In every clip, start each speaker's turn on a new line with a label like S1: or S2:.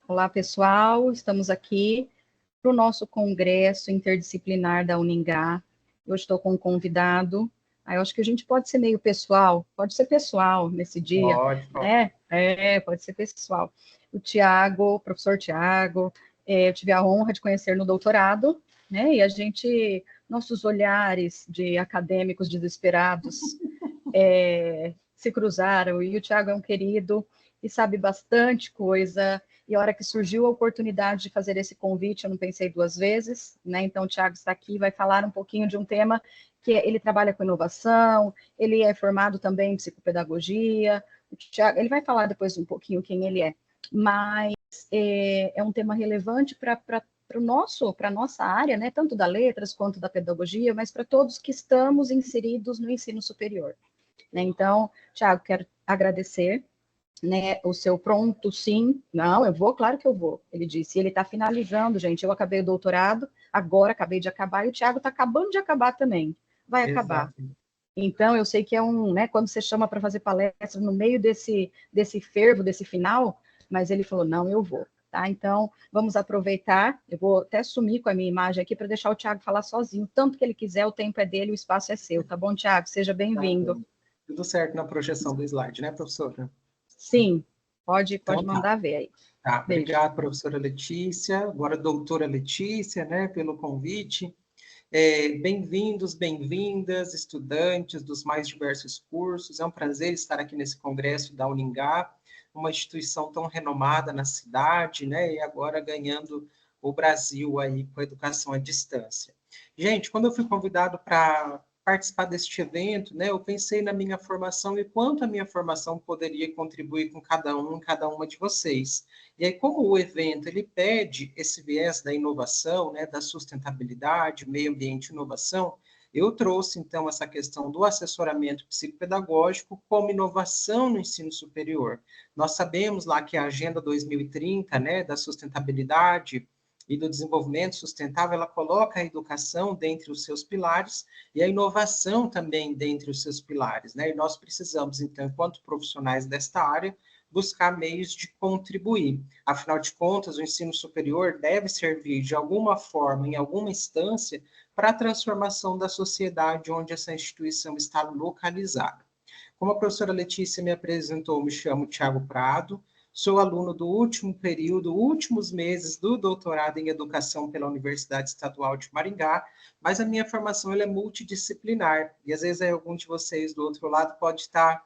S1: Olá, pessoal, estamos aqui para o nosso congresso interdisciplinar da Uningá. Eu estou com um convidado, eu acho que a gente pode ser meio pessoal, pode ser pessoal nesse dia, né? Pode ser pessoal. O Tiago, professor Tiago, eu tive a honra de conhecer no doutorado, né? E a gente, nossos olhares de acadêmicos desesperados se cruzaram, e o Tiago é um querido e sabe bastante coisa, e a hora que surgiu a oportunidade de fazer esse convite, eu não pensei duas vezes, né? Então, o Tiago está aqui, vai falar um pouquinho de um tema que ele trabalha com inovação, ele é formado também em psicopedagogia, o Thiago, ele vai falar depois um pouquinho quem ele é, mas é um tema relevante para a nossa área, né? Tanto da letras quanto da pedagogia, mas para todos que estamos inseridos no ensino superior. Né? Então, Tiago, quero agradecer, né, o seu pronto, sim. Não, eu vou, claro que eu vou. Ele disse, ele está finalizando, gente. Eu acabei o doutorado, agora acabei de acabar, e o Tiago está acabando de acabar também. Vai acabar. Exato. Então, eu sei que é né, quando você chama para fazer palestra no meio desse fervo, desse final, mas ele falou, não, eu vou. Tá? Então, vamos aproveitar, eu vou até sumir com a minha imagem aqui para deixar o Tiago falar sozinho, tanto que ele quiser, o tempo é dele, o espaço é seu, tá bom, Tiago? Seja bem-vindo.
S2: Tá, tudo certo na projeção do slide, né, professora?
S1: Sim, pode mandar ver aí.
S2: Tá, obrigado, professora Letícia, agora doutora Letícia, né, pelo convite. Bem-vindos, bem-vindas, estudantes dos mais diversos cursos. É um prazer estar aqui nesse congresso da Uningá, uma instituição tão renomada na cidade, né, e agora ganhando o Brasil aí com a educação à distância. Gente, quando eu fui convidado para participar deste evento, né, eu pensei na minha formação e quanto a minha formação poderia contribuir com cada uma de vocês. E aí, como o evento ele pede esse viés da inovação, né, da sustentabilidade, meio ambiente e inovação, eu trouxe, então, essa questão do assessoramento psicopedagógico como inovação no ensino superior. Nós sabemos lá que a Agenda 2030, né, da sustentabilidade e do desenvolvimento sustentável, ela coloca a educação dentre os seus pilares e a inovação também dentre os seus pilares, né? E nós precisamos, então, enquanto profissionais desta área, buscar meios de contribuir. Afinal de contas, o ensino superior deve servir de alguma forma, em alguma instância, para a transformação da sociedade onde essa instituição está localizada. Como a professora Letícia me apresentou, me chamo Tiago Prado, sou aluno do último período, últimos meses do doutorado em Educação pela Universidade Estadual de Maringá, mas a minha formação ela é multidisciplinar, e às vezes algum de vocês do outro lado pode estar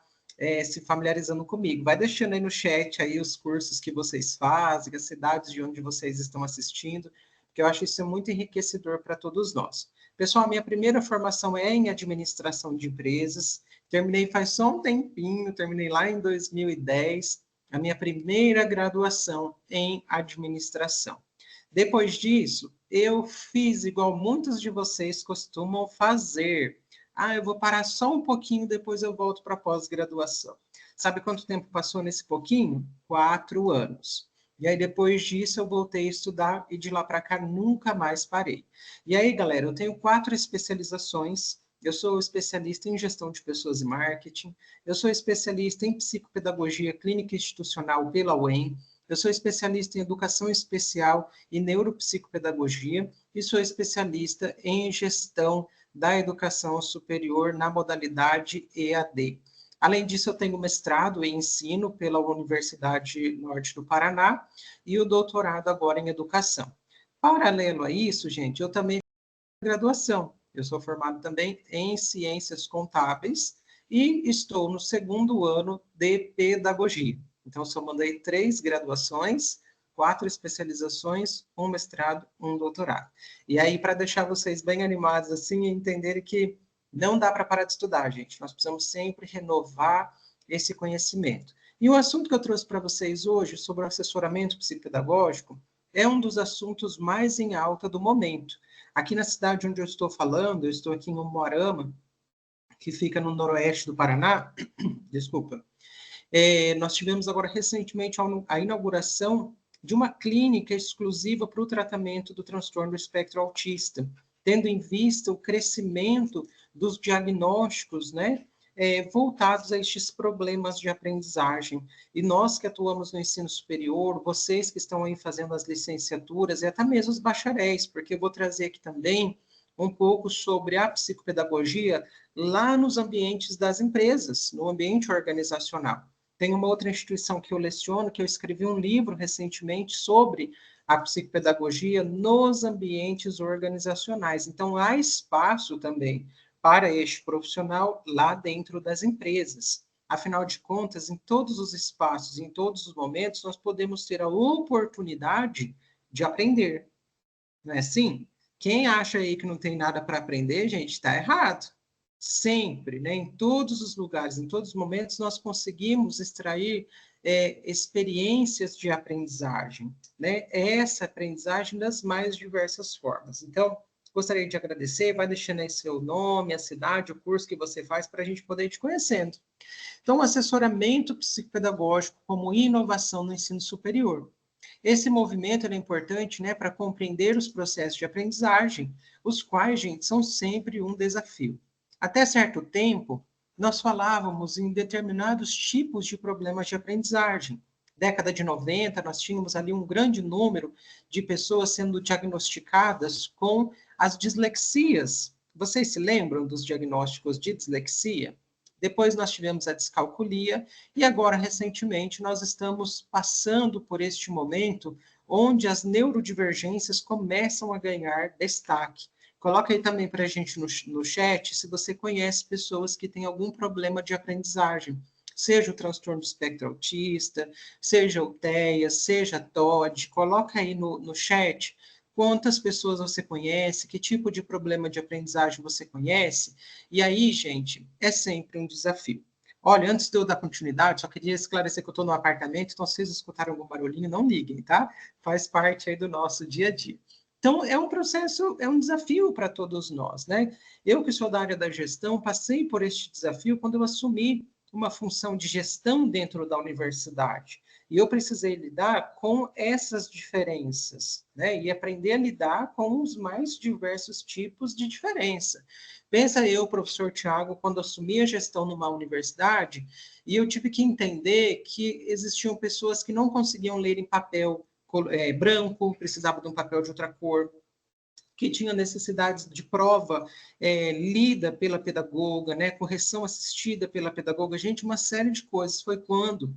S2: se familiarizando comigo. Vai deixando aí no chat aí os cursos que vocês fazem, as cidades de onde vocês estão assistindo, porque eu acho isso muito enriquecedor para todos nós. Pessoal, minha primeira formação é em administração de empresas, terminei faz só um tempinho, terminei lá em 2010, a minha primeira graduação em administração. Depois disso, eu fiz igual muitos de vocês costumam fazer. Eu vou parar só um pouquinho, depois eu volto para a pós-graduação. Sabe quanto tempo passou nesse pouquinho? 4 anos. E aí, depois disso, eu voltei a estudar e de lá para cá nunca mais parei. E aí, galera, eu tenho 4 especializações. Eu sou especialista em gestão de pessoas e marketing. Eu sou especialista em psicopedagogia clínica institucional pela UEM. Eu sou especialista em educação especial e neuropsicopedagogia. E sou especialista em gestão da educação superior na modalidade EAD. Além disso, eu tenho mestrado em ensino pela Universidade Norte do Paraná e o doutorado agora em educação. Paralelo a isso, gente, eu também tenho graduação. Eu sou formado também em ciências contábeis e estou no 2º ano de pedagogia. Então, somando aí 3 graduações, 4 especializações, 1 mestrado, 1 doutorado. E aí, para deixar vocês bem animados assim, e entenderem que não dá para parar de estudar, gente. Nós precisamos sempre renovar esse conhecimento. E o assunto que eu trouxe para vocês hoje sobre o assessoramento psicopedagógico é um dos assuntos mais em alta do momento. Aqui na cidade onde eu estou falando, eu estou aqui em Umuarama, que fica no noroeste do Paraná, desculpa, nós tivemos agora recentemente a inauguração de uma clínica exclusiva para o tratamento do transtorno do espectro autista, tendo em vista o crescimento dos diagnósticos, né, voltados a estes problemas de aprendizagem. E nós que atuamos no ensino superior, vocês que estão aí fazendo as licenciaturas e até mesmo os bacharéis, porque eu vou trazer aqui também um pouco sobre a psicopedagogia lá nos ambientes das empresas, no ambiente organizacional. Tem uma outra instituição que eu leciono, que eu escrevi um livro recentemente sobre a psicopedagogia nos ambientes organizacionais. Então, há espaço também para este profissional lá dentro das empresas. Afinal de contas, em todos os espaços, em todos os momentos, nós podemos ter a oportunidade de aprender. Não é assim? Quem acha aí que não tem nada para aprender, gente, está errado. Sempre, né? Em todos os lugares, em todos os momentos, nós conseguimos extrair experiências de aprendizagem, né? Essa aprendizagem das mais diversas formas. Então, gostaria de agradecer, vai deixando aí seu nome, a cidade, o curso que você faz, para a gente poder ir te conhecendo. Então, assessoramento psicopedagógico como inovação no ensino superior. Esse movimento é importante, né, para compreender os processos de aprendizagem, os quais, gente, são sempre um desafio. Até certo tempo, nós falávamos em determinados tipos de problemas de aprendizagem. Década de 90, nós tínhamos ali um grande número de pessoas sendo diagnosticadas com as dislexias. Vocês se lembram dos diagnósticos de dislexia? Depois nós tivemos a descalculia e agora, recentemente, nós estamos passando por este momento onde as neurodivergências começam a ganhar destaque. Coloca aí também para a gente no chat se você conhece pessoas que têm algum problema de aprendizagem, seja o transtorno do espectro autista, seja o TEA, seja a TOD, coloca aí no chat quantas pessoas você conhece, que tipo de problema de aprendizagem você conhece, e aí, gente, é sempre um desafio. Olha, antes de eu dar continuidade, só queria esclarecer que eu estou no apartamento, então se vocês escutarem algum barulhinho, não liguem, tá? Faz parte aí do nosso dia a dia. Então, é um processo, é um desafio para todos nós, né? Eu que sou da área da gestão, passei por este desafio quando eu assumi uma função de gestão dentro da universidade. E eu precisei lidar com essas diferenças, né? E aprender a lidar com os mais diversos tipos de diferença. Pensa eu, professor Tiago, quando assumi a gestão numa universidade, e eu tive que entender que existiam pessoas que não conseguiam ler em papel branco, precisavam de um papel de outra cor, que tinha necessidades de prova lida pela pedagoga, né, correção assistida pela pedagoga, gente, uma série de coisas. Foi quando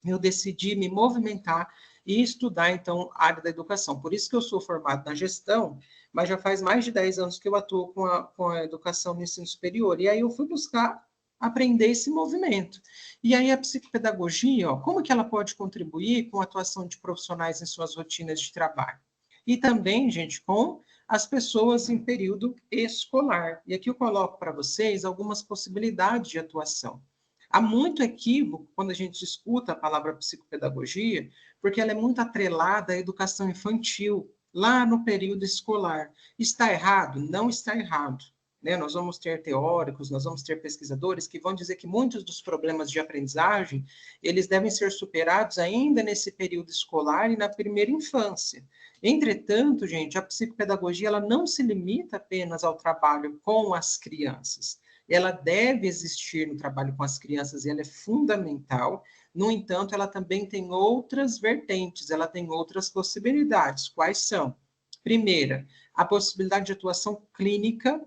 S2: eu decidi me movimentar e estudar, então, a área da educação. Por isso que eu sou formado na gestão, mas já faz mais de 10 anos que eu atuo com a educação no ensino superior. E aí eu fui buscar aprender esse movimento. E aí a psicopedagogia, ó, como que ela pode contribuir com a atuação de profissionais em suas rotinas de trabalho? E também, gente, com as pessoas em período escolar. E aqui eu coloco para vocês algumas possibilidades de atuação. Há muito equívoco quando a gente escuta a palavra psicopedagogia, porque ela é muito atrelada à educação infantil, lá no período escolar. Está errado? Não está errado. Né? Nós vamos ter teóricos, nós vamos ter pesquisadores que vão dizer que muitos dos problemas de aprendizagem, eles devem ser superados ainda nesse período escolar e na primeira infância. Entretanto, gente, a psicopedagogia ela não se limita apenas ao trabalho com as crianças. Ela deve existir no trabalho com as crianças e ela é fundamental. No entanto, ela também tem outras vertentes, ela tem outras possibilidades. Quais são? Primeira, a possibilidade de atuação clínica,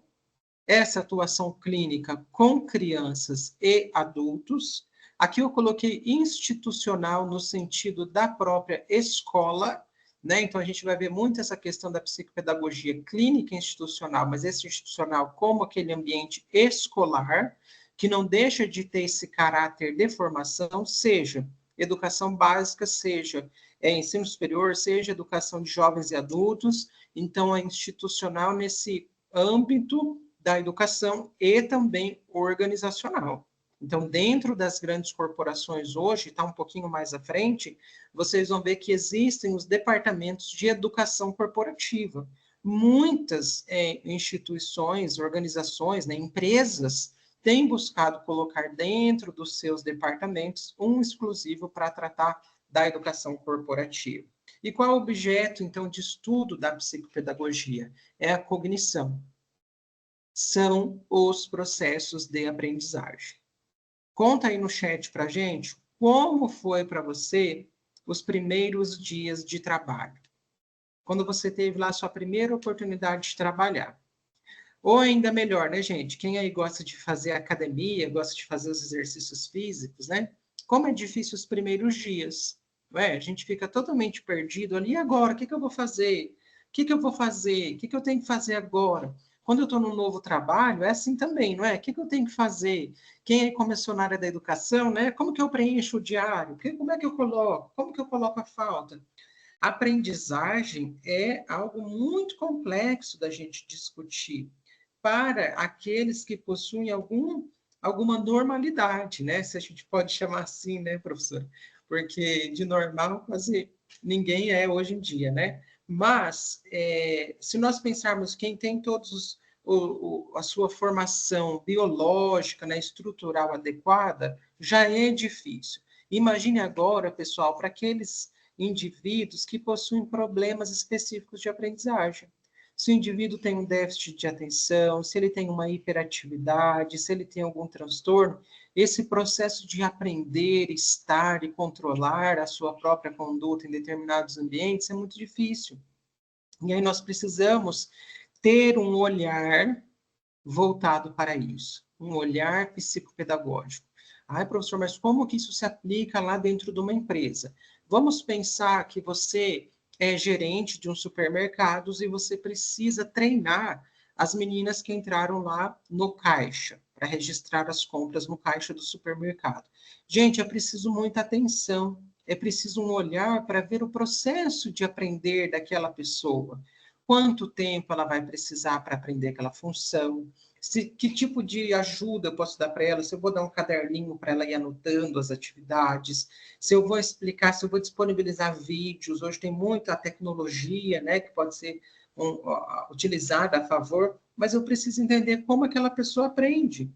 S2: essa atuação clínica com crianças e adultos. Aqui eu coloquei institucional no sentido da própria escola, né? Então, a gente vai ver muito essa questão da psicopedagogia clínica institucional, mas esse institucional como aquele ambiente escolar, que não deixa de ter esse caráter de formação, seja educação básica, seja ensino superior, seja educação de jovens e adultos. Então, é institucional nesse âmbito da educação e também organizacional. Então, dentro das grandes corporações hoje, está um pouquinho mais à frente, vocês vão ver que existem os departamentos de educação corporativa. Muitas instituições, organizações, né, empresas, têm buscado colocar dentro dos seus departamentos um exclusivo para tratar da educação corporativa. E qual é o objeto, então, de estudo da psicopedagogia? É a cognição. São os processos de aprendizagem. Conta aí no chat para a gente como foi para você os primeiros dias de trabalho. Quando você teve lá a sua primeira oportunidade de trabalhar. Ou ainda melhor, né, gente? Quem aí gosta de fazer academia, gosta de fazer os exercícios físicos, né? Como é difícil os primeiros dias, não é? A gente fica totalmente perdido ali. E agora? O que eu vou fazer? O que eu vou fazer? O que eu tenho que fazer agora? Quando eu estou num novo trabalho, é assim também, não é? O que eu tenho que fazer? Quem aí começou na área da educação, né? Como que eu preencho o diário? Como é que eu coloco? Como que eu coloco a falta? Aprendizagem é algo muito complexo da gente discutir para aqueles que possuem alguma normalidade, né? Se a gente pode chamar assim, né, professora? Porque de normal quase ninguém é hoje em dia, né? Mas se nós pensarmos quem tem todos a sua formação biológica, né, estrutural adequada, já é difícil. Imagine agora, pessoal, para aqueles indivíduos que possuem problemas específicos de aprendizagem. Se o indivíduo tem um déficit de atenção, se ele tem uma hiperatividade, se ele tem algum transtorno, esse processo de aprender, estar e controlar a sua própria conduta em determinados ambientes é muito difícil. E aí nós precisamos ter um olhar voltado para isso, um olhar psicopedagógico. Ai, professor, mas como que isso se aplica lá dentro de uma empresa? Vamos pensar que você é gerente de um supermercado e você precisa treinar as meninas que entraram lá no caixa, para registrar as compras no caixa do supermercado. Gente, é preciso muita atenção, é preciso um olhar para ver o processo de aprender daquela pessoa. Quanto tempo ela vai precisar para aprender aquela função? Que tipo de ajuda eu posso dar para ela? Se eu vou dar um caderninho para ela ir anotando as atividades, se eu vou explicar, se eu vou disponibilizar vídeos. Hoje tem muita tecnologia, né, que pode ser utilizada a favor, mas eu preciso entender como aquela pessoa aprende.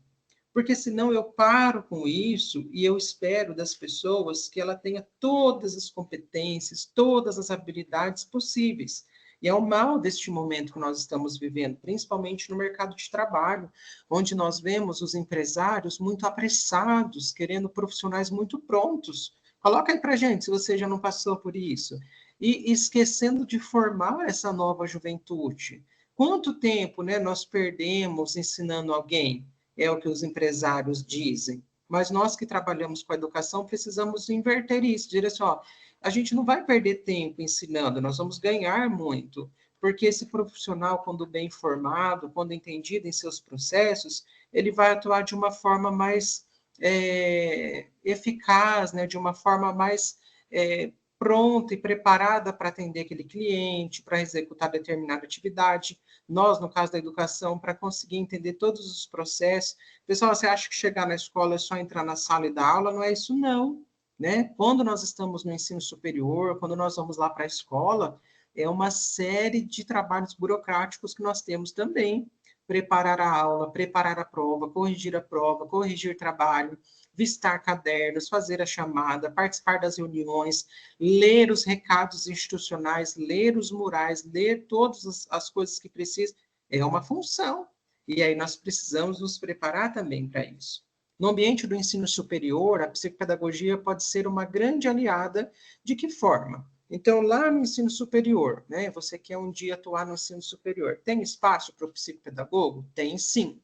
S2: Porque senão eu paro com isso e eu espero das pessoas que ela tenha todas as competências, todas as habilidades possíveis. E é o mal deste momento que nós estamos vivendo, principalmente no mercado de trabalho, onde nós vemos os empresários muito apressados, querendo profissionais muito prontos. Coloca aí para gente, se você já não passou por isso. E esquecendo de formar essa nova juventude. Quanto tempo, né, nós perdemos ensinando alguém? É o que os empresários dizem. Mas nós que trabalhamos com a educação precisamos inverter isso, dizer assim, ó, a gente não vai perder tempo ensinando, nós vamos ganhar muito, porque esse profissional, quando bem formado, quando entendido em seus processos, ele vai atuar de uma forma mais eficaz, né, de uma forma mais pronta e preparada para atender aquele cliente, para executar determinada atividade. Nós, no caso da educação, para conseguir entender todos os processos. Pessoal, você acha que chegar na escola é só entrar na sala e dar aula? Não é isso, não. Né? Quando nós estamos no ensino superior, quando nós vamos lá para a escola, é uma série de trabalhos burocráticos que nós temos também. Preparar a aula, preparar a prova, corrigir trabalho, vistar cadernos, fazer a chamada, participar das reuniões, ler os recados institucionais, ler os murais, ler todas as coisas que precisa, é uma função. E aí nós precisamos nos preparar também para isso. No ambiente do ensino superior, a psicopedagogia pode ser uma grande aliada. De que forma? Então, lá no ensino superior, né, você quer um dia atuar no ensino superior, tem espaço para o psicopedagogo? Tem sim.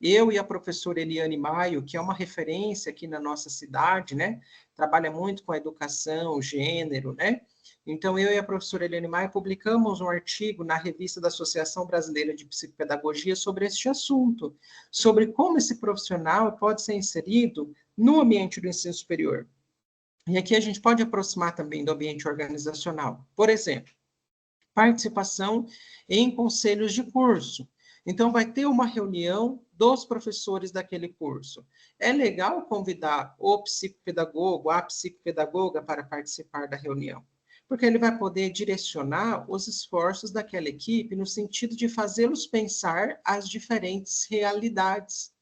S2: Eu e a professora Eliane Maio, que é uma referência aqui na nossa cidade, né, trabalha muito com a educação, gênero, né? Então, eu e a professora Eliane Maia publicamos um artigo na revista da Associação Brasileira de Psicopedagogia sobre este assunto, sobre como esse profissional pode ser inserido no ambiente do ensino superior. E aqui a gente pode aproximar também do ambiente organizacional. Por exemplo, participação em conselhos de curso. Então, vai ter uma reunião dos professores daquele curso. É legal convidar o psicopedagogo, a psicopedagoga para participar da reunião, porque ele vai poder direcionar os esforços daquela equipe no sentido de fazê-los pensar as diferentes realidades.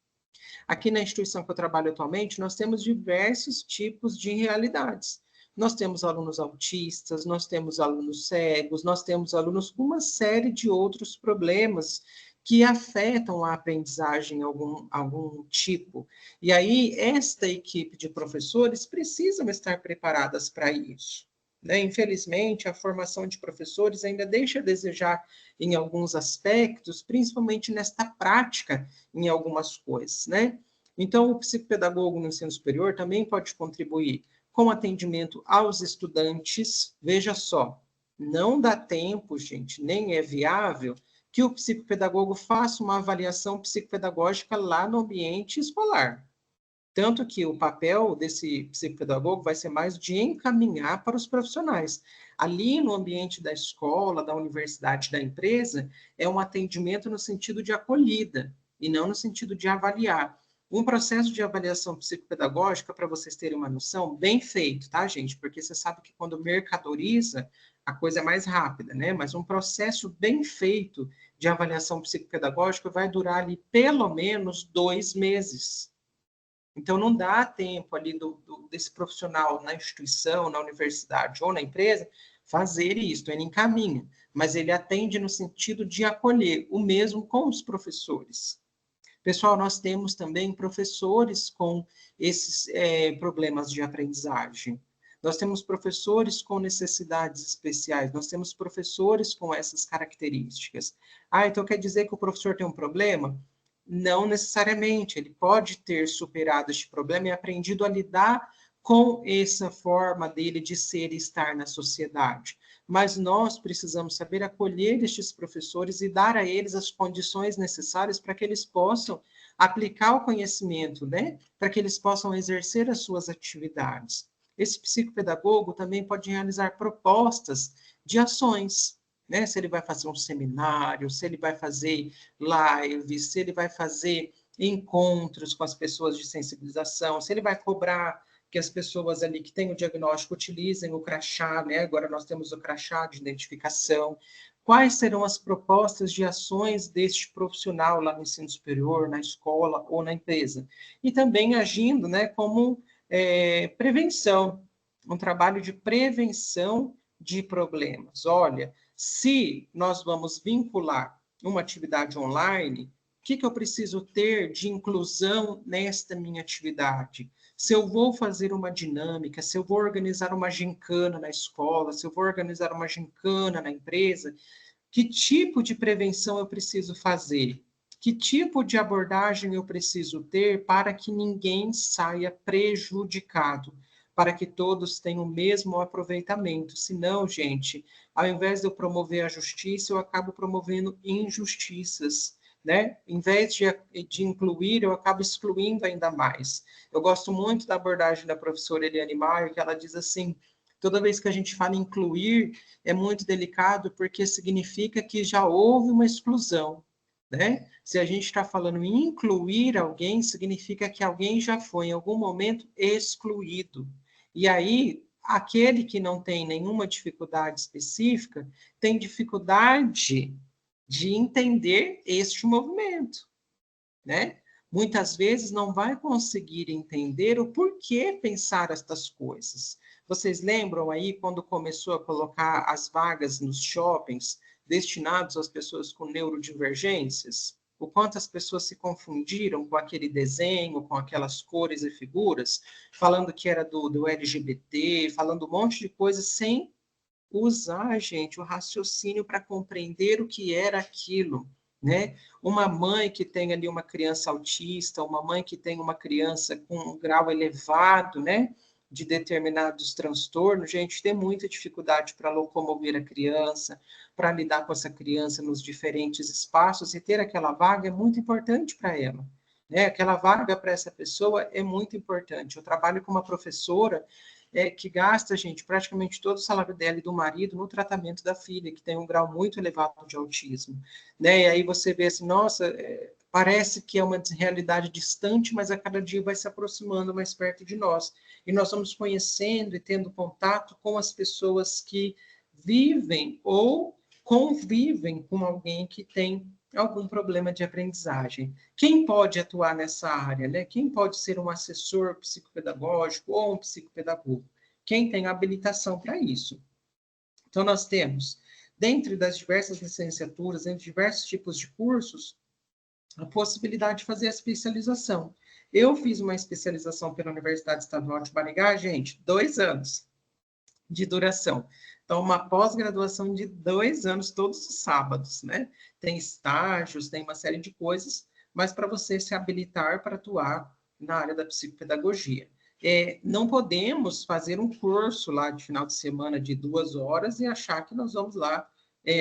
S2: Aqui na instituição que eu trabalho atualmente, nós temos diversos tipos de realidades. Nós temos alunos autistas, nós temos alunos cegos, nós temos alunos com uma série de outros problemas que afetam a aprendizagem algum tipo. E aí, esta equipe de professores precisam estar preparadas para isso. Né? Infelizmente, a formação de professores ainda deixa a desejar em alguns aspectos, principalmente nesta prática em algumas coisas. Né? Então, o psicopedagogo no ensino superior também pode contribuir com atendimento aos estudantes. Veja só, não dá tempo, gente, nem é viável que o psicopedagogo faça uma avaliação psicopedagógica lá no ambiente escolar. Tanto que o papel desse psicopedagogo vai ser mais de encaminhar para os profissionais. Ali no ambiente da escola, da universidade, da empresa, é um atendimento no sentido de acolhida, e não no sentido de avaliar. Um processo de avaliação psicopedagógica, para vocês terem uma noção, bem feito, tá, gente? Porque você sabe que quando mercadoriza, a coisa é mais rápida, né? Mas um processo bem feito de avaliação psicopedagógica vai durar ali pelo menos 2 meses. Então, não dá tempo ali desse profissional na instituição, na universidade ou na empresa fazer isso, ele encaminha, mas ele atende no sentido de acolher, o mesmo com os professores. Pessoal, nós temos também professores com esses problemas de aprendizagem. Nós temos professores com necessidades especiais, nós temos professores com essas características. Ah, então quer dizer que o professor tem um problema? Não necessariamente, ele pode ter superado este problema e aprendido a lidar com essa forma dele de ser e estar na sociedade. Mas nós precisamos saber acolher estes professores e dar a eles as condições necessárias para que eles possam aplicar o conhecimento, né? Para que eles possam exercer as suas atividades. Esse psicopedagogo também pode realizar propostas de ações, né? Se ele vai fazer um seminário, se ele vai fazer lives, se ele vai fazer encontros com as pessoas de sensibilização, se ele vai cobrar que as pessoas ali que têm o diagnóstico utilizem o crachá, né? Agora nós temos o crachá de identificação. Quais serão as propostas de ações deste profissional lá no ensino superior, na escola ou na empresa? E também agindo, né, como prevenção, um trabalho de prevenção de problemas. Olha, se nós vamos vincular uma atividade online, o que eu preciso ter de inclusão nesta minha atividade? Se eu vou fazer uma dinâmica, se eu vou organizar uma gincana na escola, se eu vou organizar uma gincana na empresa, que tipo de prevenção eu preciso fazer? Que tipo de abordagem eu preciso ter para que ninguém saia prejudicado? Para que todos tenham o mesmo aproveitamento. Senão, gente, ao invés de eu promover a justiça, eu acabo promovendo injustiças. Né? Em vez de incluir, eu acabo excluindo ainda mais. Eu gosto muito da abordagem da professora Eliane Maier, que ela diz assim, toda vez que a gente fala em incluir, é muito delicado, porque significa que já houve uma exclusão. Né? Se a gente está falando em incluir alguém, significa que alguém já foi, em algum momento, excluído. E aí, aquele que não tem nenhuma dificuldade específica, tem dificuldade de entender este movimento, né? Muitas vezes não vai conseguir entender o porquê pensar estas coisas. Vocês lembram aí quando começou a colocar as vagas nos shoppings destinados às pessoas com neurodivergências? O quanto as pessoas se confundiram com aquele desenho, com aquelas cores e figuras, falando que era do LGBT, falando um monte de coisa sem usar, gente, o raciocínio para compreender o que era aquilo, né? Uma mãe que tem ali uma criança autista, uma mãe que tem uma criança com um grau elevado, né, de determinados transtornos, gente, tem muita dificuldade para locomover a criança, para lidar com essa criança nos diferentes espaços, e ter aquela vaga é muito importante para ela. Né? Aquela vaga para essa pessoa é muito importante. Eu trabalho com uma professora que gasta, gente, praticamente todo o salário dela e do marido no tratamento da filha, que tem um grau muito elevado de autismo. Né? E aí você vê assim, nossa, parece que é uma realidade distante, mas a cada dia vai se aproximando mais perto de nós. E nós vamos conhecendo e tendo contato com as pessoas que vivem ou convivem com alguém que tem algum problema de aprendizagem. Quem pode atuar nessa área, né? Quem pode ser um assessor psicopedagógico ou um psicopedagogo? Quem tem habilitação para isso? Então, nós temos dentre das diversas licenciaturas, entre diversos tipos de cursos, a possibilidade de fazer a especialização. Eu fiz uma especialização pela Universidade Estadual de Maringá, gente, 2 anos de duração. Então, uma pós-graduação de 2 anos, todos os sábados, né? Tem estágios, tem uma série de coisas, mas para você se habilitar para atuar na área da psicopedagogia. Não podemos fazer um curso lá de final de semana de 2 horas e achar que nós vamos lá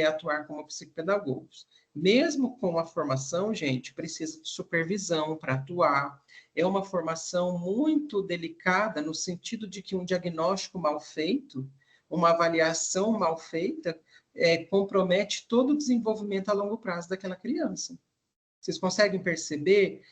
S2: atuar como psicopedagogos. Mesmo com a formação, gente, precisa de supervisão para atuar. É uma formação muito delicada, no sentido de que um diagnóstico mal feito, uma avaliação mal feita, compromete todo o desenvolvimento a longo prazo daquela criança. Vocês conseguem perceber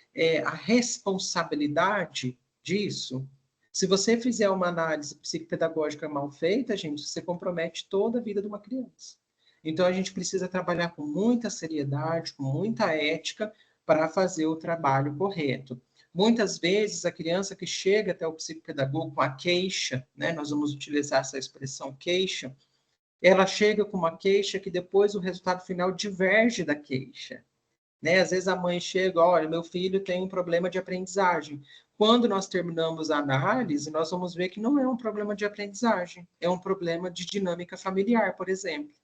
S2: a responsabilidade disso? Se você fizer uma análise psicopedagógica mal feita, gente, você compromete toda a vida de uma criança. Então, a gente precisa trabalhar com muita seriedade, com muita ética, para fazer o trabalho correto. Muitas vezes, a criança que chega até o psicopedagogo com a queixa, né, nós vamos utilizar essa expressão queixa, ela chega com uma queixa que depois o resultado final diverge da queixa. Né? Às vezes a mãe chega, olha, meu filho tem um problema de aprendizagem. Quando nós terminamos a análise, nós vamos ver que não é um problema de aprendizagem, é um problema de dinâmica familiar, por exemplo.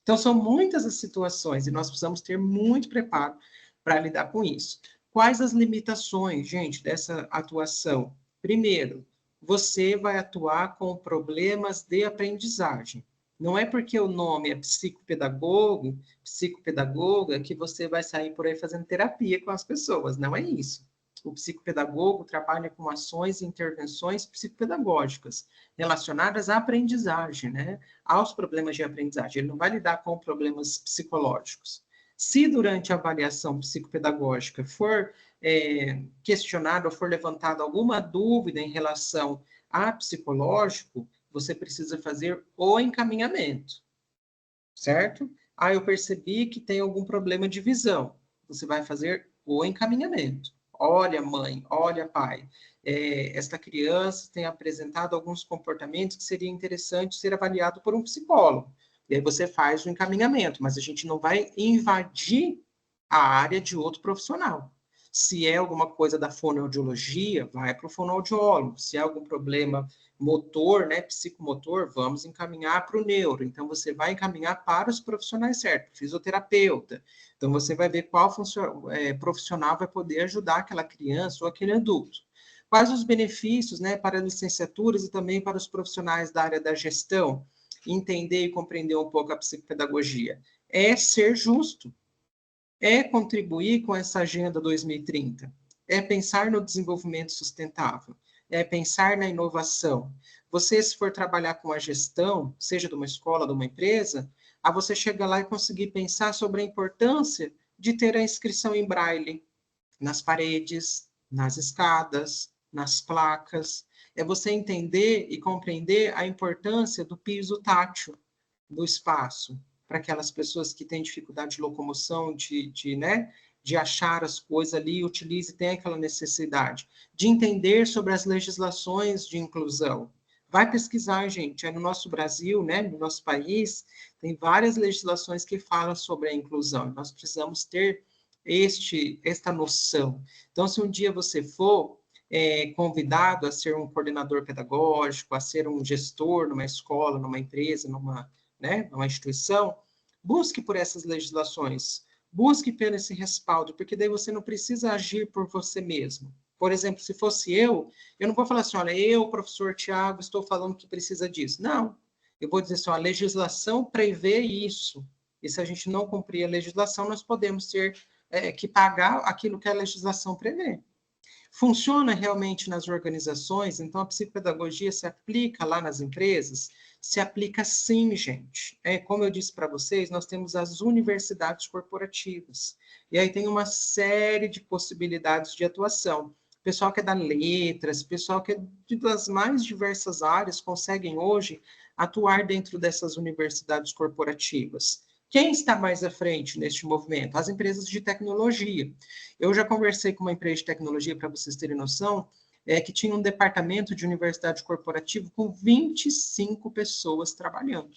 S2: Então, são muitas as situações e nós precisamos ter muito preparo para lidar com isso. Quais as limitações, gente, dessa atuação? Primeiro, você vai atuar com problemas de aprendizagem. Não é porque o nome é psicopedagogo, psicopedagoga, que você vai sair por aí fazendo terapia com as pessoas. Não é isso. O psicopedagogo trabalha com ações e intervenções psicopedagógicas relacionadas à aprendizagem, né? Aos problemas de aprendizagem. Ele não vai lidar com problemas psicológicos. Se durante a avaliação psicopedagógica for questionado ou for levantada alguma dúvida em relação a psicológico, você precisa fazer o encaminhamento, certo? Eu percebi que tem algum problema de visão. Você vai fazer o encaminhamento. Olha, mãe, olha, pai, esta criança tem apresentado alguns comportamentos que seria interessante ser avaliado por um psicólogo. E aí você faz o encaminhamento, mas a gente não vai invadir a área de outro profissional. Se é alguma coisa da fonoaudiologia, vai para o fonoaudiólogo. Se é algum problema motor, né, psicomotor, vamos encaminhar para o neuro. Então, você vai encaminhar para os profissionais certos, fisioterapeuta. Então, você vai ver qual profissional vai poder ajudar aquela criança ou aquele adulto. Quais os benefícios, né, para licenciaturas e também para os profissionais da área da gestão? Entender e compreender um pouco a psicopedagogia. É ser justo. É contribuir com essa Agenda 2030. É pensar no desenvolvimento sustentável. É pensar na inovação. Você, se for trabalhar com a gestão, seja de uma escola, de uma empresa, você chega lá e conseguir pensar sobre a importância de ter a inscrição em braille nas paredes, nas escadas, nas placas. É você entender e compreender a importância do piso tátil do espaço para aquelas pessoas que têm dificuldade de locomoção, de achar as coisas ali, utilize, tem aquela necessidade de entender sobre as legislações de inclusão. Vai pesquisar, gente, no nosso Brasil, né, no nosso país, tem várias legislações que falam sobre a inclusão. Nós precisamos ter esta noção. Então, se um dia você for convidado a ser um coordenador pedagógico, a ser um gestor numa escola, numa empresa, numa instituição, busque por essas legislações, busque pelo esse respaldo, porque daí você não precisa agir por você mesmo. Por exemplo, se fosse eu não vou falar assim, olha, eu, professor Tiago, estou falando que precisa disso. Não, eu vou dizer assim, a legislação prevê isso, e se a gente não cumprir a legislação, nós podemos ter que pagar aquilo que a legislação prevê. Funciona realmente nas organizações, então a psicopedagogia se aplica lá nas empresas? Se aplica sim, gente. Como eu disse para vocês, nós temos as universidades corporativas. E aí tem uma série de possibilidades de atuação. Pessoal que é da letras, pessoal que é das mais diversas áreas, conseguem hoje atuar dentro dessas universidades corporativas. Quem está mais à frente neste movimento? As empresas de tecnologia. Eu já conversei com uma empresa de tecnologia, para vocês terem noção, que tinha um departamento de universidade corporativa com 25 pessoas trabalhando.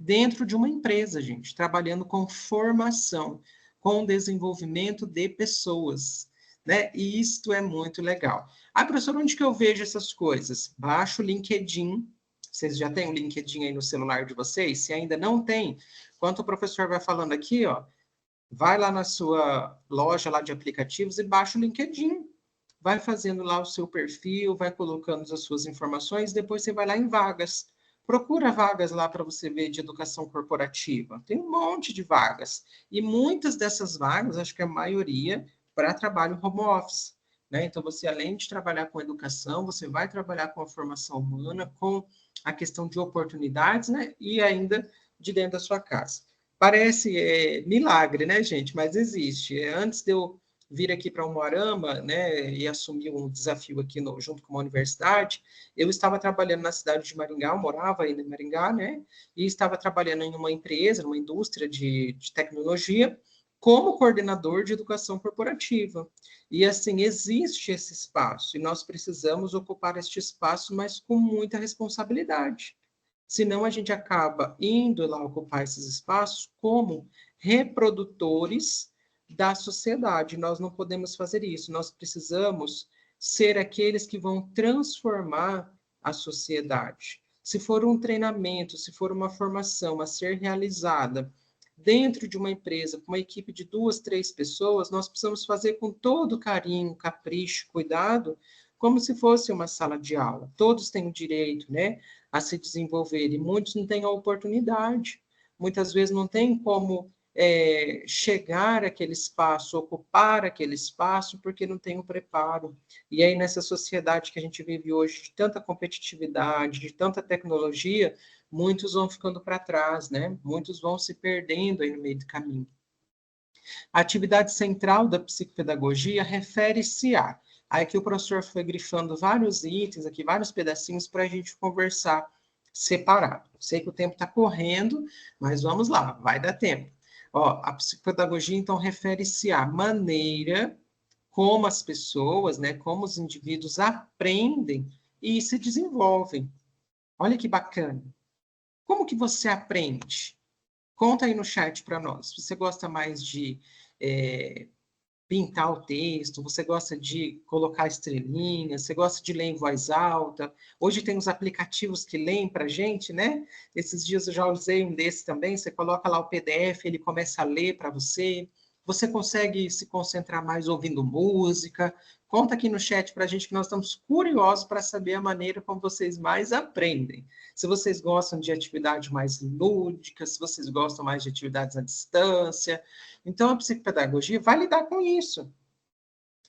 S2: dentro de uma empresa, gente, trabalhando com formação, com desenvolvimento de pessoas, né? E isto é muito legal. Ah, professor, onde que eu vejo essas coisas? Baixa o LinkedIn. Vocês já têm o LinkedIn aí no celular de vocês? Se ainda não tem, enquanto o professor vai falando aqui, ó, vai lá na sua loja lá de aplicativos e baixa o LinkedIn. Vai fazendo lá o seu perfil, vai colocando as suas informações, depois você vai lá em vagas. Procura vagas lá para você ver de educação corporativa. Tem um monte de vagas. E muitas dessas vagas, acho que a maioria, para trabalho home office. Né? Então, você, além de trabalhar com educação, você vai trabalhar com a formação humana, com a questão de oportunidades, né? E ainda de dentro da sua casa. Parece milagre, né, gente? Mas existe. Antes de eu vir aqui para Umuarama, né, e assumir um desafio aqui junto com uma universidade, eu estava trabalhando na cidade de Maringá, eu morava aí em Maringá, né, e estava trabalhando em uma empresa, numa indústria de tecnologia, como coordenador de educação corporativa. E assim, existe esse espaço, e nós precisamos ocupar este espaço, mas com muita responsabilidade. Senão a gente acaba indo lá ocupar esses espaços como reprodutores da sociedade. Nós não podemos fazer isso. Nós precisamos ser aqueles que vão transformar a sociedade. Se for um treinamento, se for uma formação a ser realizada dentro de uma empresa, com uma equipe de 2, 3 pessoas, nós precisamos fazer com todo carinho, capricho, cuidado, como se fosse uma sala de aula. Todos têm o direito, né, a se desenvolver, e muitos não têm a oportunidade. Muitas vezes não tem como chegar àquele espaço, ocupar aquele espaço, porque não tem o preparo. E aí, nessa sociedade que a gente vive hoje, de tanta competitividade, de tanta tecnologia, muitos vão ficando para trás, né? Muitos vão se perdendo aí no meio do caminho. A atividade central da psicopedagogia refere-se a... Aí aqui o professor foi grifando vários itens, aqui vários pedacinhos para a gente conversar separado. Sei que o tempo está correndo, mas vamos lá, vai dar tempo. Ó, a psicopedagogia, então, refere-se à maneira como as pessoas, né, como os indivíduos aprendem e se desenvolvem. Olha que bacana. Como que você aprende? Conta aí no chat para nós. Você gosta mais de pintar o texto? Você gosta de colocar estrelinhas? Você gosta de ler em voz alta? Hoje tem os aplicativos que leem para a gente, né? Esses dias eu já usei um desses também. Você coloca lá o PDF, ele começa a ler para você. Você consegue se concentrar mais ouvindo música? Conta aqui no chat para a gente que nós estamos curiosos para saber a maneira como vocês mais aprendem. Se vocês gostam de atividades mais lúdicas, se vocês gostam mais de atividades à distância. Então, a psicopedagogia vai lidar com isso.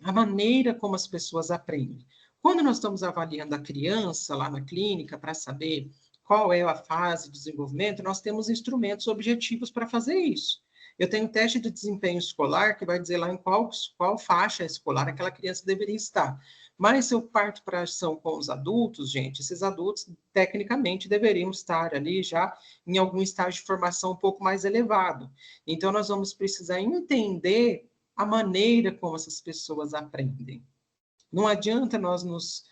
S2: A maneira como as pessoas aprendem. Quando nós estamos avaliando a criança lá na clínica para saber qual é a fase de desenvolvimento, nós temos instrumentos objetivos para fazer isso. Eu tenho um teste de desempenho escolar que vai dizer lá em qual faixa escolar aquela criança deveria estar. Mas se eu parto para a ação com os adultos, gente, esses adultos, tecnicamente, deveriam estar ali já em algum estágio de formação um pouco mais elevado. Então, nós vamos precisar entender a maneira como essas pessoas aprendem. Não adianta nós nos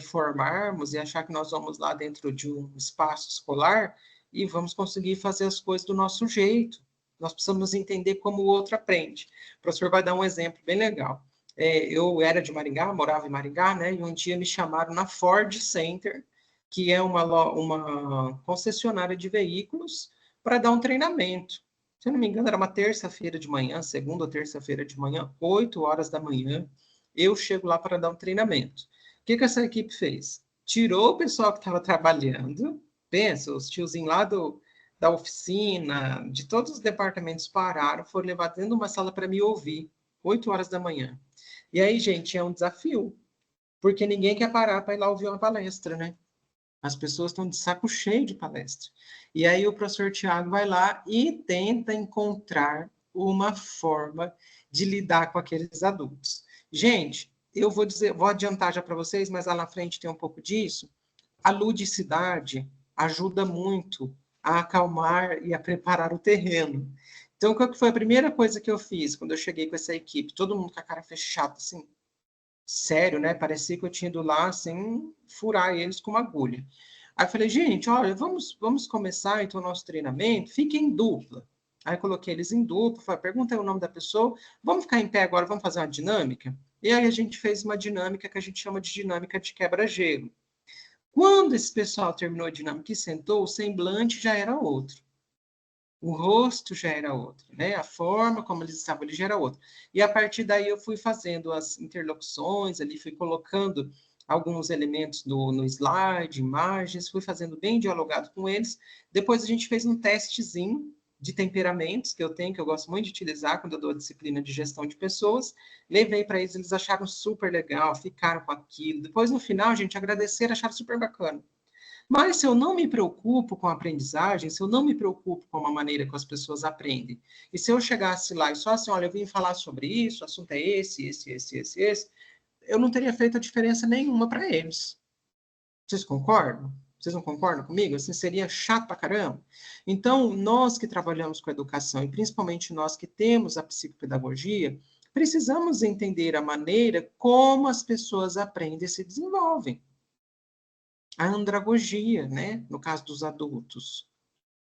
S2: formarmos e achar que nós vamos lá dentro de um espaço escolar e vamos conseguir fazer as coisas do nosso jeito. Nós precisamos entender como o outro aprende. O professor vai dar um exemplo bem legal. Eu era de Maringá, morava em Maringá, né? E um dia me chamaram na Ford Center, que é uma concessionária de veículos, para dar um treinamento. Se eu não me engano, era uma terça-feira de manhã, segunda ou terça-feira de manhã, 8 horas da manhã. Eu chego lá para dar um treinamento. O que essa equipe fez? Tirou o pessoal que estava trabalhando, pensa, os tiozinhos lá da oficina, de todos os departamentos pararam, foram levados dentro de uma sala para me ouvir, 8 horas da manhã. E aí, gente, é um desafio, porque ninguém quer parar para ir lá ouvir uma palestra, né? As pessoas estão de saco cheio de palestra. E aí o professor Tiago vai lá e tenta encontrar uma forma de lidar com aqueles adultos. Gente, eu vou adiantar já para vocês, mas lá na frente tem um pouco disso. A ludicidade ajuda muito a acalmar e a preparar o terreno. Então, qual que foi a primeira coisa que eu fiz quando eu cheguei com essa equipe? Todo mundo com a cara fechada, assim, sério, né? Parecia que eu tinha ido lá, assim, furar eles com uma agulha. Aí eu falei, gente, olha, vamos começar então o nosso treinamento, fique em dupla. Aí eu coloquei eles em dupla, falei, pergunta aí o nome da pessoa, vamos ficar em pé agora, vamos fazer uma dinâmica? E aí a gente fez uma dinâmica que a gente chama de dinâmica de quebra-gelo. Quando esse pessoal terminou a dinâmica e sentou, o semblante já era outro. O rosto já era outro, né? A forma como eles estavam ali já era outra. E a partir daí eu fui fazendo as interlocuções ali, fui colocando alguns elementos no slide, imagens, fui fazendo bem dialogado com eles. Depois a gente fez um testezinho de temperamentos que eu tenho, que eu gosto muito de utilizar quando eu dou a disciplina de gestão de pessoas. Levei para eles, eles acharam super legal, ficaram com aquilo. Depois, no final, a gente agradeceram, acharam super bacana. Mas se eu não me preocupo com a aprendizagem, se eu não me preocupo com a maneira que as pessoas aprendem, e se eu chegasse lá e só assim, olha, eu vim falar sobre isso, o assunto é esse, eu não teria feito a diferença nenhuma para eles. Vocês concordam? Vocês não concordam comigo? Assim, seria chato pra caramba. Então, nós que trabalhamos com a educação, e principalmente nós que temos a psicopedagogia, precisamos entender a maneira como as pessoas aprendem e se desenvolvem. A andragogia, né? No caso dos adultos.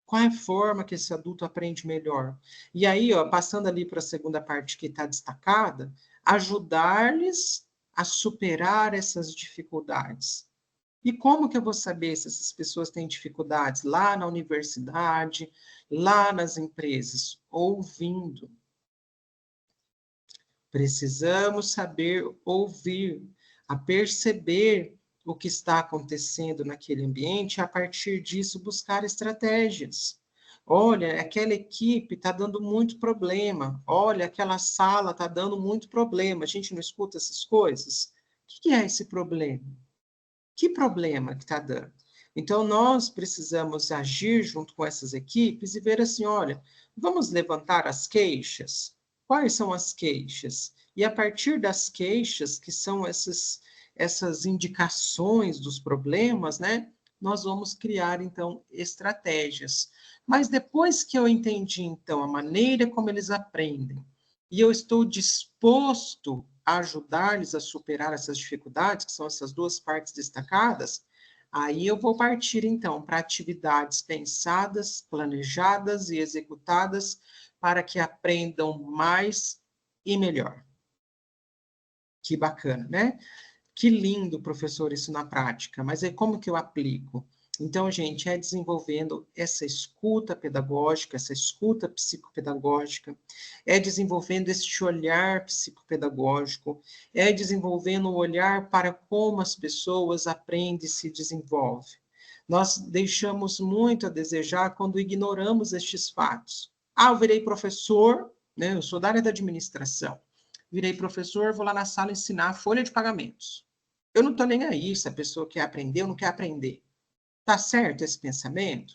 S2: Qual é a forma que esse adulto aprende melhor? E aí, ó, passando ali para a segunda parte que está destacada, ajudar-lhes a superar essas dificuldades. E como que eu vou saber se essas pessoas têm dificuldades lá na universidade, lá nas empresas? Ouvindo. Precisamos saber ouvir, a perceber o que está acontecendo naquele ambiente e, a partir disso, buscar estratégias. Olha, aquela equipe está dando muito problema. Olha, aquela sala está dando muito problema. A gente não escuta essas coisas? O que é esse problema? Que problema que está dando? Então, nós precisamos agir junto com essas equipes e ver assim, olha, vamos levantar as queixas? Quais são as queixas? E a partir das queixas, que são essas indicações dos problemas, né? Nós vamos criar, então, estratégias. Mas depois que eu entendi, então, a maneira como eles aprendem, e eu estou disposto a ajudar-lhes a superar essas dificuldades, que são essas duas partes destacadas, aí eu vou partir, então, para atividades pensadas, planejadas e executadas para que aprendam mais e melhor. Que bacana, né? Que lindo, professor, isso na prática. Mas é como que eu aplico? Então, gente, é desenvolvendo essa escuta pedagógica, essa escuta psicopedagógica, é desenvolvendo este olhar psicopedagógico, é desenvolvendo o olhar para como as pessoas aprendem e se desenvolvem. Nós deixamos muito a desejar quando ignoramos estes fatos. Ah, eu virei professor, né? Eu sou da área da administração. Virei professor, vou lá na sala ensinar folha de pagamentos. Eu não estou nem aí se a pessoa quer aprender ou não quer aprender. Tá certo esse pensamento?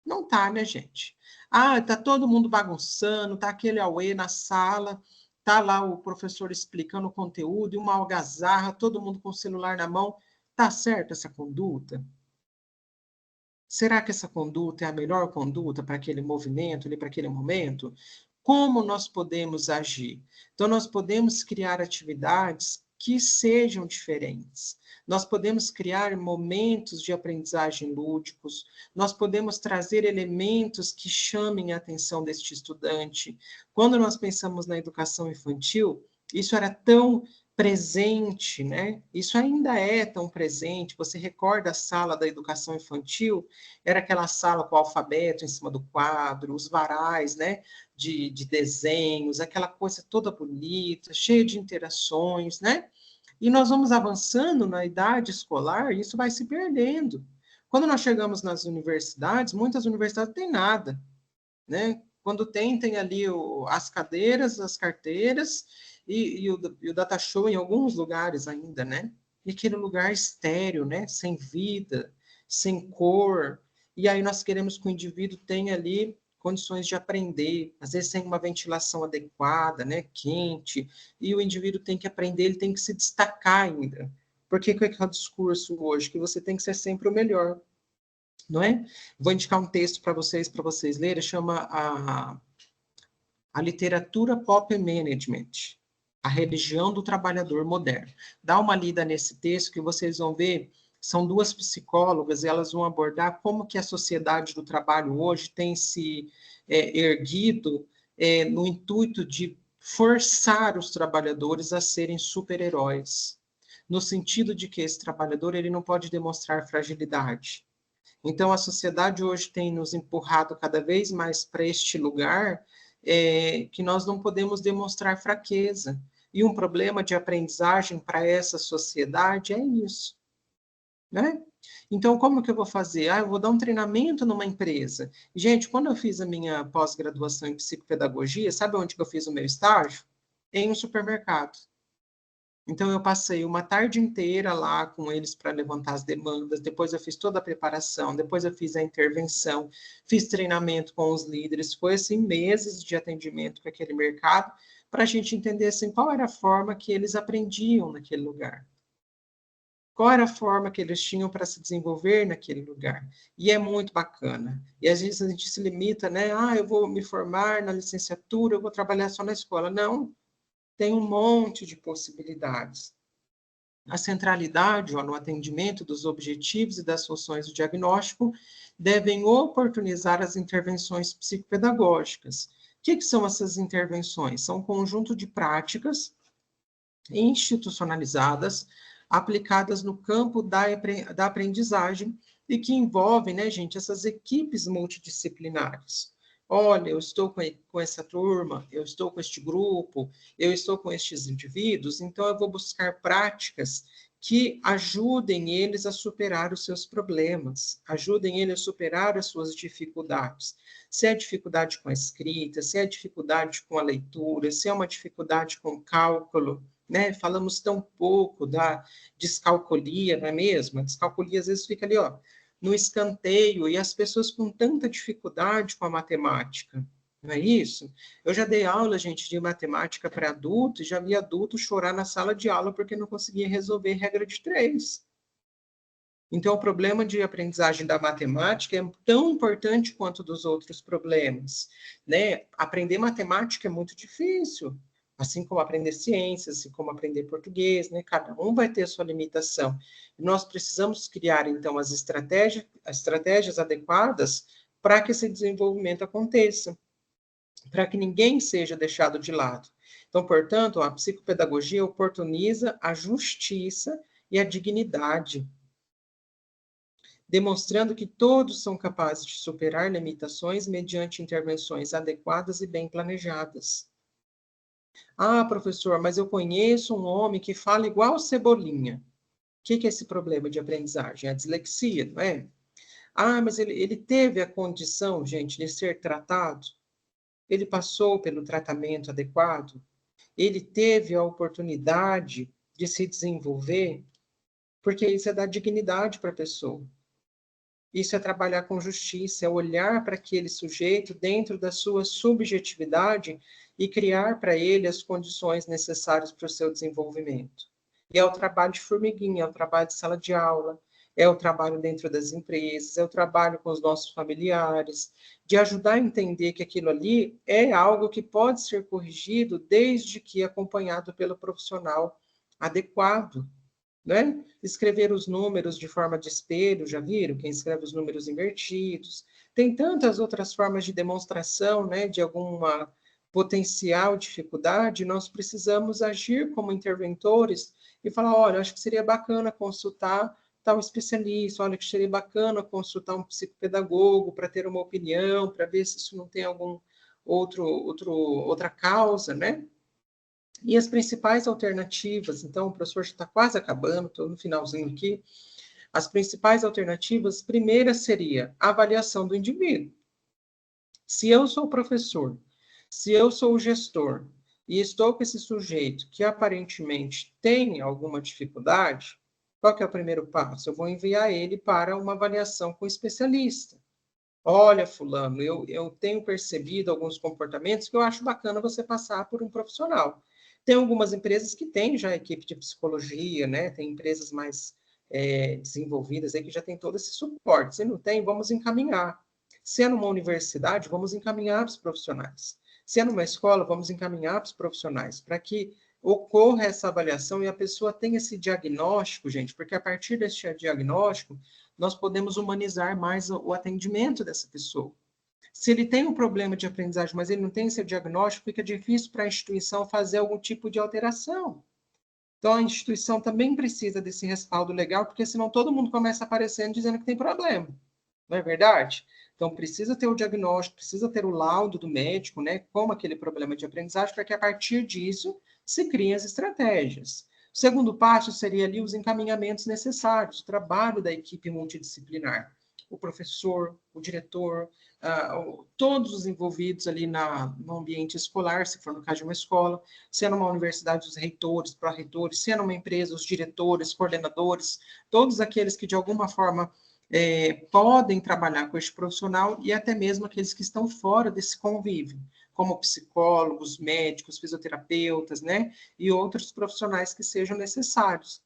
S2: Não tá, né, gente? Ah, tá todo mundo bagunçando, tá aquele auê na sala, tá lá o professor explicando o conteúdo, e uma algazarra, todo mundo com o celular na mão. Tá certo essa conduta? Será que essa conduta é a melhor conduta para aquele movimento, ali, para aquele momento? Como nós podemos agir? Então, nós podemos criar atividades que sejam diferentes. Nós podemos criar momentos de aprendizagem lúdicos, nós podemos trazer elementos que chamem a atenção deste estudante. Quando nós pensamos na educação infantil, isso era tão presente, né? Isso ainda é tão presente. Você recorda a sala da educação infantil? Era aquela sala com o alfabeto em cima do quadro, os varais, né? De desenhos, aquela coisa toda bonita, cheia de interações, né? E nós vamos avançando na idade escolar e isso vai se perdendo. Quando nós chegamos nas universidades, muitas universidades não têm nada, né? Quando tem ali as cadeiras, as carteiras e o data show em alguns lugares ainda, né? E aquele lugar estéreo, né? Sem vida, sem cor. E aí nós queremos que o indivíduo tenha ali condições de aprender, às vezes sem uma ventilação adequada, né? Quente, e o indivíduo tem que aprender, ele tem que se destacar ainda. Porque qual é o discurso hoje? Que você tem que ser sempre o melhor, não é? Vou indicar um texto para vocês lerem, chama a literatura pop management, a religião do trabalhador moderno. Dá uma lida nesse texto que vocês vão ver São duas psicólogas e elas vão abordar como que a sociedade do trabalho hoje tem se erguido no intuito de forçar os trabalhadores a serem super-heróis, no sentido de que esse trabalhador ele não pode demonstrar fragilidade. Então, a sociedade hoje tem nos empurrado cada vez mais para este lugar que nós não podemos demonstrar fraqueza. E um problema de aprendizagem para essa sociedade é isso, né? Então, como que eu vou fazer? Eu vou dar um treinamento numa empresa. Gente, quando eu fiz a minha pós-graduação em psicopedagogia, sabe onde que eu fiz o meu estágio? Em um supermercado. Então, eu passei uma tarde inteira lá com eles para levantar as demandas, depois eu fiz toda a preparação, depois eu fiz a intervenção, fiz treinamento com os líderes, foi assim, meses de atendimento com aquele mercado, para a gente entender assim, qual era a forma que eles aprendiam naquele lugar. Qual era a forma que eles tinham para se desenvolver naquele lugar. E é muito bacana. E às vezes a gente se limita, né? Eu vou me formar na licenciatura, eu vou trabalhar só na escola. Não, tem um monte de possibilidades. A centralidade no atendimento dos objetivos e das funções do diagnóstico devem oportunizar as intervenções psicopedagógicas. O que são essas intervenções? São um conjunto de práticas institucionalizadas, aplicadas no campo da aprendizagem e que envolvem, né, gente, essas equipes multidisciplinares. Olha, eu estou com essa turma, eu estou com este grupo, eu estou com estes indivíduos, então eu vou buscar práticas que ajudem eles a superar os seus problemas, ajudem eles a superar as suas dificuldades. Se é dificuldade com a escrita, se é dificuldade com a leitura, se é uma dificuldade com o cálculo, né? Falamos tão pouco da descalculia, não é mesmo? A descalculia às vezes fica ali, no escanteio, e as pessoas com tanta dificuldade com a matemática, não é isso? Eu já dei aula, gente, de matemática para adultos, e já vi adulto chorar na sala de aula porque não conseguia resolver regra de 3. Então, o problema de aprendizagem da matemática é tão importante quanto dos outros problemas, né? Aprender matemática é muito difícil, assim como aprender ciências, assim como aprender português, né? Cada um vai ter a sua limitação. Nós precisamos criar, então, as estratégias adequadas para que esse desenvolvimento aconteça, para que ninguém seja deixado de lado. Então, portanto, a psicopedagogia oportuniza a justiça e a dignidade, demonstrando que todos são capazes de superar limitações mediante intervenções adequadas e bem planejadas. Professor, mas eu conheço um homem que fala igual Cebolinha. O que é esse problema de aprendizagem? A dislexia, não é? Mas ele teve a condição, gente, de ser tratado? Ele passou pelo tratamento adequado? Ele teve a oportunidade de se desenvolver? Porque isso é dar dignidade para a pessoa. Isso é trabalhar com justiça, é olhar para aquele sujeito dentro da sua subjetividade e criar para ele as condições necessárias para o seu desenvolvimento. E é o trabalho de formiguinha, é o trabalho de sala de aula, é o trabalho dentro das empresas, é o trabalho com os nossos familiares, de ajudar a entender que aquilo ali é algo que pode ser corrigido desde que acompanhado pelo profissional adequado, né? Escrever os números de forma de espelho, já viram? Quem escreve os números invertidos. Tem tantas outras formas de demonstração, né, de alguma potencial dificuldade, nós precisamos agir como interventores e falar, olha, acho que seria bacana consultar tal especialista, olha, que seria bacana consultar um psicopedagogo para ter uma opinião, para ver se isso não tem algum outra causa, né? E as principais alternativas, então, o professor já está quase acabando, estou no finalzinho aqui. As principais alternativas, primeira seria a avaliação do indivíduo. Se eu sou o professor, se eu sou o gestor, e estou com esse sujeito que aparentemente tem alguma dificuldade, qual que é o primeiro passo? Eu vou enviar ele para uma avaliação com o especialista. Olha, fulano, eu tenho percebido alguns comportamentos que eu acho bacana você passar por um profissional. Tem algumas empresas que têm já equipe de psicologia, né? Tem empresas mais desenvolvidas aí que já tem todo esse suporte. Se não tem, vamos encaminhar. Se é numa universidade, vamos encaminhar para os profissionais. Se é numa escola, vamos encaminhar para os profissionais, para que ocorra essa avaliação e a pessoa tenha esse diagnóstico, gente, porque a partir desse diagnóstico, nós podemos humanizar mais o atendimento dessa pessoa. Se ele tem um problema de aprendizagem, mas ele não tem esse diagnóstico, fica difícil para a instituição fazer algum tipo de alteração. Então, a instituição também precisa desse respaldo legal, porque senão todo mundo começa aparecendo dizendo que tem problema. Não é verdade? Então, precisa ter o diagnóstico, precisa ter o laudo do médico, né, como aquele problema de aprendizagem, para que a partir disso se criem as estratégias. O segundo passo seria ali os encaminhamentos necessários, o trabalho da equipe multidisciplinar. O professor, o diretor, todos os envolvidos ali no ambiente escolar, se for no caso de uma escola, se é numa universidade, os reitores, pró-reitores, se é numa empresa, os diretores, coordenadores, todos aqueles que de alguma forma podem trabalhar com este profissional e até mesmo aqueles que estão fora desse convívio, como psicólogos, médicos, fisioterapeutas, né, e outros profissionais que sejam necessários.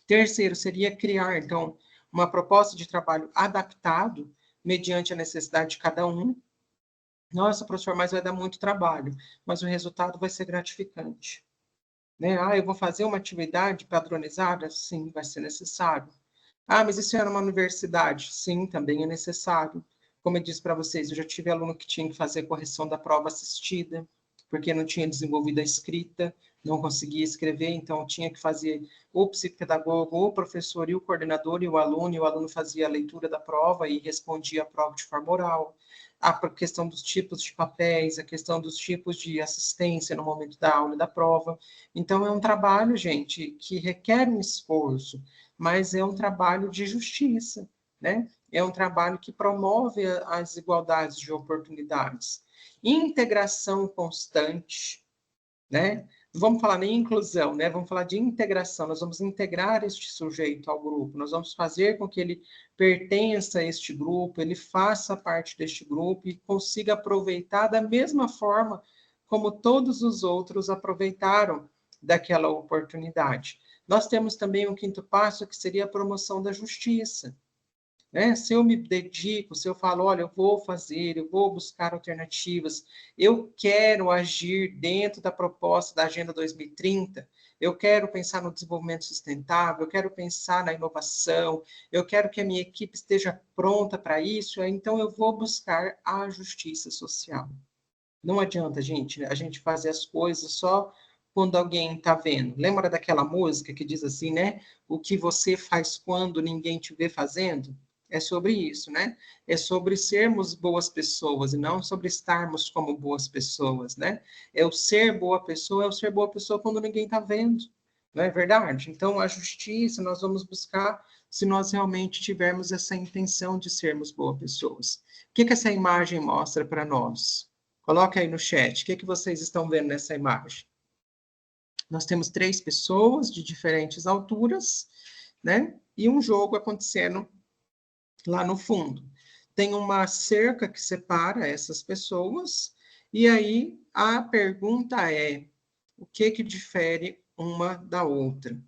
S2: Terceiro, seria criar, então, uma proposta de trabalho adaptado, mediante a necessidade de cada um. Nossa, professor, mas vai dar muito trabalho, mas o resultado vai ser gratificante. Né? Eu vou fazer uma atividade padronizada? Sim, vai ser necessário. Mas isso era uma universidade? Sim, também é necessário. Como eu disse para vocês, eu já tive aluno que tinha que fazer correção da prova assistida, porque não tinha desenvolvido a escrita, não conseguia escrever, então tinha que fazer o psicopedagogo, o professor e o coordenador e o aluno fazia a leitura da prova e respondia a prova de forma oral. A questão dos tipos de papéis, a questão dos tipos de assistência no momento da aula e da prova. Então, é um trabalho, gente, que requer um esforço, mas é um trabalho de justiça, né? É um trabalho que promove as igualdades de oportunidades. Integração constante, né? Não vamos falar nem inclusão, né? Vamos falar de integração. Nós vamos integrar este sujeito ao grupo, nós vamos fazer com que ele pertença a este grupo, ele faça parte deste grupo e consiga aproveitar da mesma forma como todos os outros aproveitaram daquela oportunidade. Nós temos também um quinto passo, que seria a promoção da justiça. Né? Se eu me dedico, se eu falo, olha, eu vou fazer, eu vou buscar alternativas, eu quero agir dentro da proposta da Agenda 2030, eu quero pensar no desenvolvimento sustentável, eu quero pensar na inovação, eu quero que a minha equipe esteja pronta para isso, então eu vou buscar a justiça social. Não adianta, gente, a gente fazer as coisas só quando alguém está vendo. Lembra daquela música que diz assim, né? O que você faz quando ninguém te vê fazendo? É sobre isso, né? É sobre sermos boas pessoas e não sobre estarmos como boas pessoas, né? É o ser boa pessoa quando ninguém está vendo, não é verdade? Então, a justiça nós vamos buscar se nós realmente tivermos essa intenção de sermos boas pessoas. O que essa imagem mostra para nós? Coloca aí no chat, o que vocês estão vendo nessa imagem? Nós temos 3 pessoas de diferentes alturas, né? E um jogo acontecendo lá no fundo. Tem uma cerca que separa essas pessoas, e aí a pergunta é, o que difere uma da outra?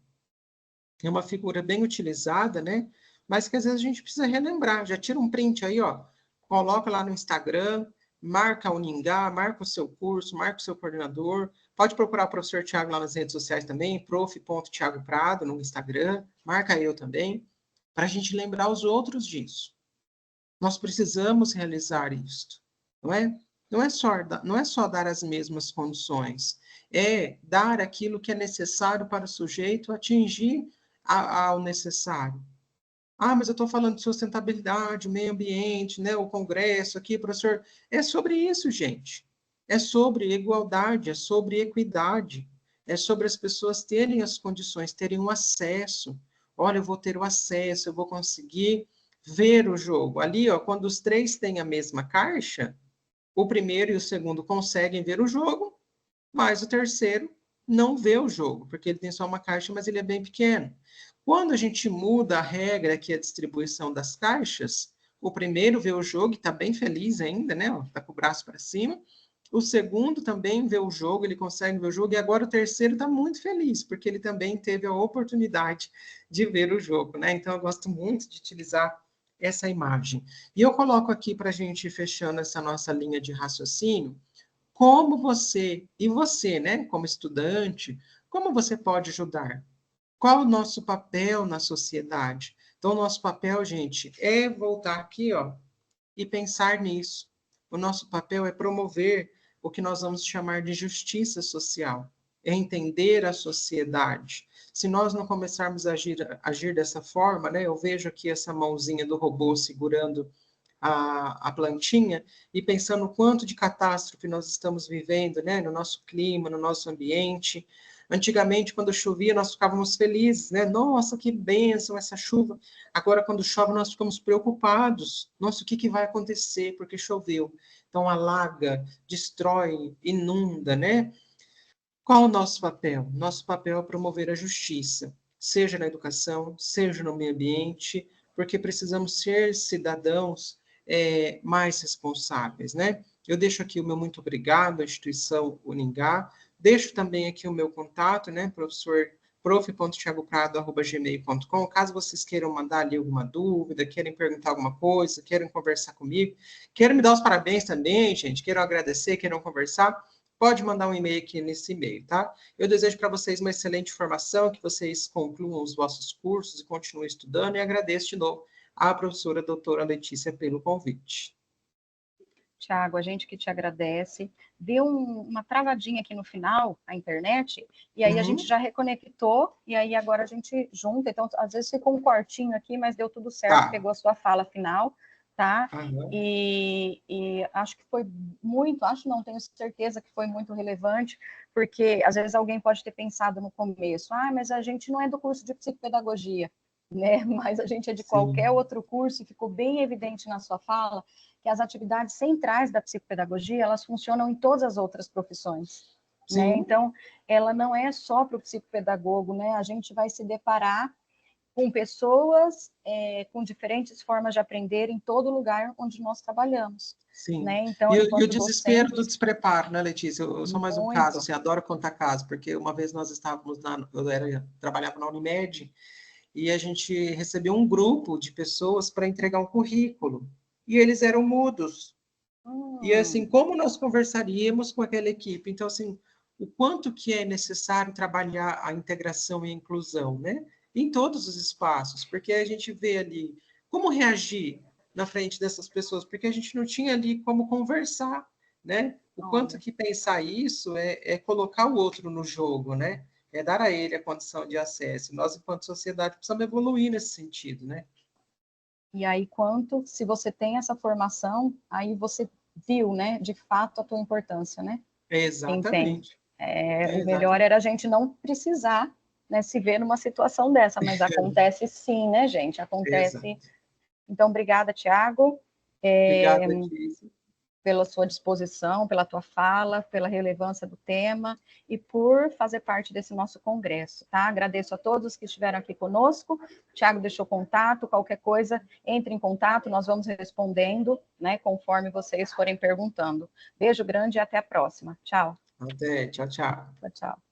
S2: É uma figura bem utilizada, né? Mas que às vezes a gente precisa relembrar. Já tira um print aí, ó, coloca lá no Instagram, marca a Uningá, marca o seu curso, marca o seu coordenador. Pode procurar o professor Tiago lá nas redes sociais também, prof.Tiago Prado no Instagram, marca eu também, para a gente lembrar os outros disso. Nós precisamos realizar isto, não é? Não é só dar as mesmas condições, é dar aquilo que é necessário para o sujeito atingir ao necessário. Mas eu estou falando de sustentabilidade, meio ambiente, né? O congresso aqui, professor. É sobre isso, gente. É sobre igualdade, é sobre equidade, é sobre as pessoas terem as condições, terem o acesso. Olha, eu vou ter o acesso, eu vou conseguir ver o jogo. Ali, ó, quando os 3 têm a mesma caixa, o primeiro e o segundo conseguem ver o jogo, mas o terceiro não vê o jogo, porque ele tem só uma caixa, mas ele é bem pequeno. Quando a gente muda a regra, que é a distribuição das caixas, o primeiro vê o jogo e está bem feliz ainda, né? Está com o braço para cima. O segundo também vê o jogo, ele consegue ver o jogo, e agora o terceiro está muito feliz, porque ele também teve a oportunidade de ver o jogo, né? Então, eu gosto muito de utilizar essa imagem. E eu coloco aqui para a gente ir fechando essa nossa linha de raciocínio, como você, né, como estudante, como você pode ajudar? Qual o nosso papel na sociedade? Então, o nosso papel, gente, é voltar aqui, ó, e pensar nisso. O nosso papel é promover o que nós vamos chamar de justiça social, é entender a sociedade. Se nós não começarmos a agir dessa forma, né, eu vejo aqui essa mãozinha do robô segurando a plantinha e pensando o quanto de catástrofe nós estamos vivendo, né, no nosso clima, no nosso ambiente. Antigamente, quando chovia, nós ficávamos felizes, né? Nossa, que bênção essa chuva. Agora, quando chove, nós ficamos preocupados. Nossa, o que vai acontecer porque choveu? Então, alaga, destrói, inunda, né? Qual o nosso papel? Nosso papel é promover a justiça, seja na educação, seja no meio ambiente, porque precisamos ser cidadãos mais responsáveis, né? Eu deixo aqui o meu muito obrigado à instituição Uningá, deixo também aqui o meu contato, né, professor prof.thiagoprado@gmail.com, caso vocês queiram mandar ali alguma dúvida, queiram perguntar alguma coisa, queiram conversar comigo, queiram me dar os parabéns também, gente, queiram agradecer, queiram conversar, pode mandar um e-mail aqui nesse e-mail, tá? Eu desejo para vocês uma excelente formação, que vocês concluam os vossos cursos e continuem estudando, e agradeço de novo à professora doutora Letícia pelo convite.
S1: Tiago, a gente que te agradece. Deu uma travadinha aqui no final, a internet, e aí a gente já reconectou, e aí agora a gente junta. Então, às vezes ficou um cortinho aqui, mas deu tudo certo, pegou a sua fala final, tá? E acho que foi muito, acho não, tenho certeza que foi muito relevante, porque às vezes alguém pode ter pensado no começo, mas a gente não é do curso de psicopedagogia, né? Mas a gente é de qualquer outro curso, e ficou bem evidente na sua fala que as atividades centrais da psicopedagogia, elas funcionam em todas as outras profissões, né? Então, ela não é só para o psicopedagogo, né? A gente vai se deparar com pessoas com diferentes formas de aprender em todo lugar onde nós trabalhamos.
S2: Sim.
S1: Né? Então,
S2: e o desespero
S1: docentes,
S2: do despreparo, né, Letícia? Eu só mais um
S1: muito.
S2: caso, assim, adoro contar caso, porque uma vez nós estávamos trabalhava na Unimed, e a gente recebeu um grupo de pessoas para entregar um currículo, e eles eram mudos. E assim, como nós conversaríamos com aquela equipe? Então, assim, o quanto que é necessário trabalhar a integração e a inclusão, né? Em todos os espaços, porque a gente vê ali como reagir na frente dessas pessoas, porque a gente não tinha ali como conversar, né? O quanto que pensar isso é colocar o outro no jogo, né? É dar a ele a condição de acesso. Nós, enquanto sociedade, precisamos evoluir nesse sentido, né?
S1: E aí, se você tem essa formação, aí você viu, né, de fato, a tua importância, né?
S2: Exatamente.
S1: O melhor era a gente não precisar, né, se ver numa situação dessa, mas acontece sim, né, gente? Acontece.
S2: Exato.
S1: Então, obrigada, Tiago.
S2: Obrigada, Letícia.
S1: Pela sua disposição, pela tua fala, pela relevância do tema e por fazer parte desse nosso congresso, tá? Agradeço a todos que estiveram aqui conosco. O Tiago deixou contato, qualquer coisa, entre em contato, nós vamos respondendo, né, conforme vocês forem perguntando. Beijo grande e até a próxima. Tchau.
S2: Até, tchau, tchau.
S1: Tchau, tchau.